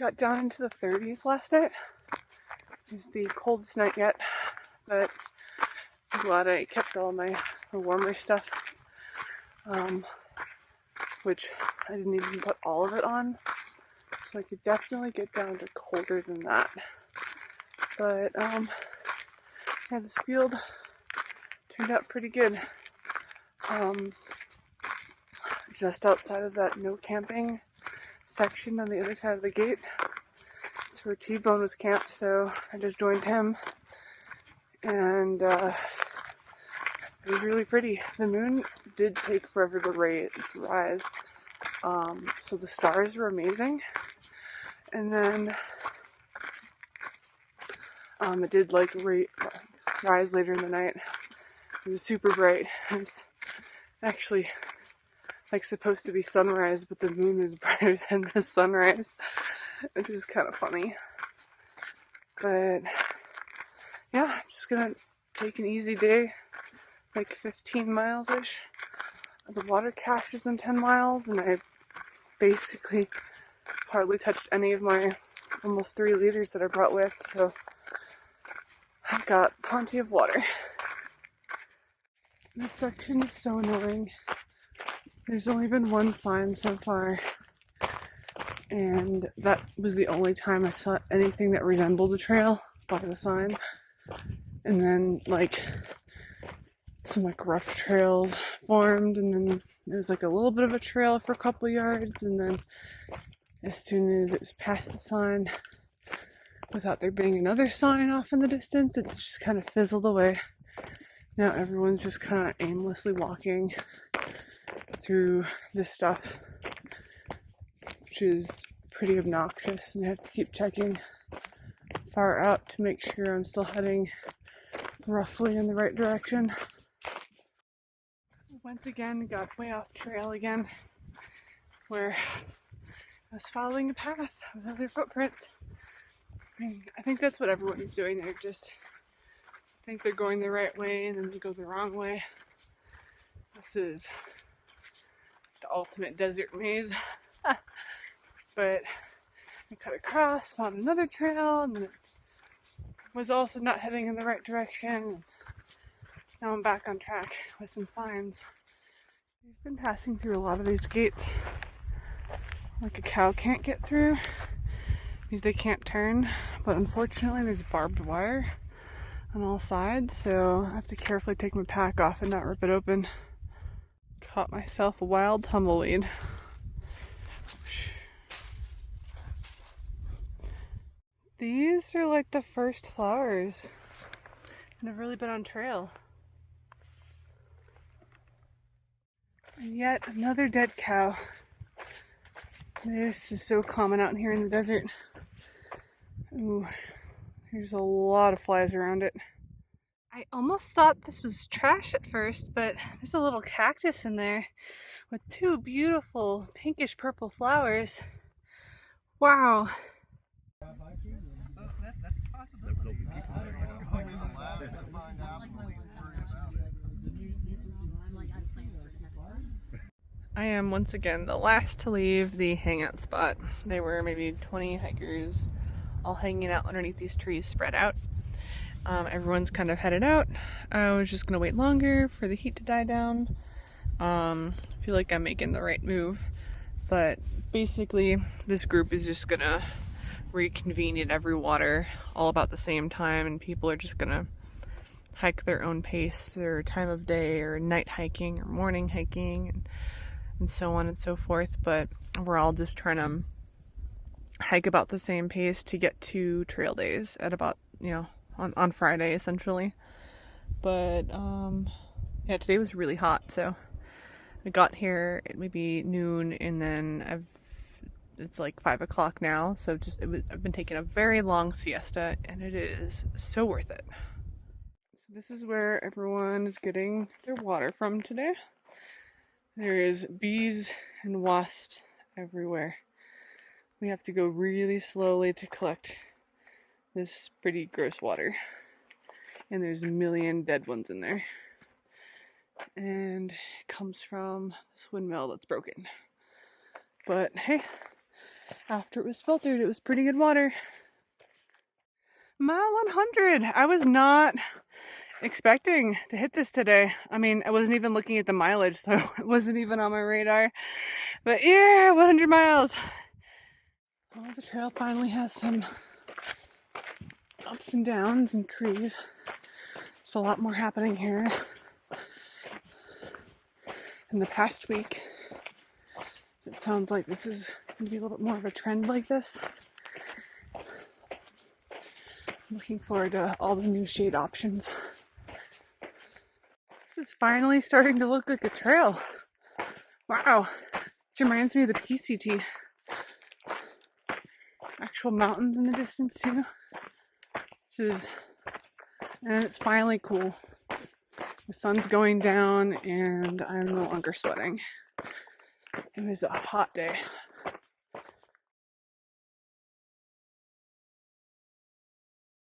got down into the 30s last night. It was the coldest night yet, but I'm glad I kept all the warmer stuff, which I didn't even put all of it on, so I could definitely get down to colder than that. But yeah, this field turned out pretty good. Just outside of that no camping section on the other side of the gate, it's where T-Bone was camped, so I just joined him, and it was really pretty. The moon did take forever to rise, so the stars were amazing, and then it did like rise later in the night. It was super bright. It was actually like supposed to be sunrise, but the moon is brighter than the sunrise, which is kind of funny. But yeah, I'm just gonna take an easy day, like 15 miles-ish. The water cache is in 10 miles, and I basically hardly touched any of my almost 3 liters that I brought with, so I've got plenty of water. This section is so annoying. There's only been one sign so far, and that was the only time I saw anything that resembled a trail by the sign. And then like some like rough trails formed, and then there was like a little bit of a trail for a couple yards, and then as soon as it was past the sign, without there being another sign off in the distance, it just kind of fizzled away. Now everyone's just kind of aimlessly walking through this stuff, which is pretty obnoxious, and I have to keep checking far out to make sure I'm still heading roughly in the right direction. Once again, got way off trail again, where I was following a path with other footprints. I think that's what everyone's doing. They just think they're going the right way, and then they go the wrong way. This is the ultimate desert maze. But I cut across, found another trail, and then it was also not heading in the right direction. Now I'm back on track with some signs. We've been passing through a lot of these gates. Like a cow can't get through because they can't turn, but unfortunately there's barbed wire on all sides, so I have to carefully take my pack off and not rip it open. Caught myself a wild tumbleweed. These are like the first flowers, and I've really been on trail. And yet another dead cow. This is so common out here in the desert. Ooh, there's a lot of flies around it. I almost thought this was trash at first, but there's a little cactus in there with 2 beautiful pinkish purple flowers. Wow. That's a possibility. I am once again the last to leave the hangout spot. There were maybe 20 hikers all hanging out underneath these trees spread out. Everyone's kind of headed out. I was just gonna wait longer for the heat to die down. I feel like I'm making the right move, but basically this group is just gonna reconvene at every water all about the same time, and people are just gonna hike their own pace or time of day, or night hiking or morning hiking, and so on and so forth. But we're all just trying to hike about the same pace to get to trail days at about, on Friday essentially. But yeah, today was really hot, so I got here at maybe noon, and then it's like 5 o'clock now, so I've been taking a very long siesta, and it is so worth it. So this is where everyone is getting their water from today. There is bees and wasps everywhere. We have to go really slowly to collect this pretty gross water. And there's a million dead ones in there. And it comes from this windmill that's broken. But hey, After it was filtered, it was pretty good water. Mile 100. I was not expecting to hit this today. I mean, I wasn't even looking at the mileage, so it wasn't even on my radar. But yeah, 100 miles. Oh, the trail finally has some ups and downs and trees. There's a lot more happening here. In the past week, it sounds like this is going to be a little bit more of a trend like this. I'm looking forward to all the new shade options. This is finally starting to look like a trail. Wow, this reminds me of the PCT. Actual mountains in the distance too. And it's finally cool. The sun's going down and I'm no longer sweating. It was a hot day.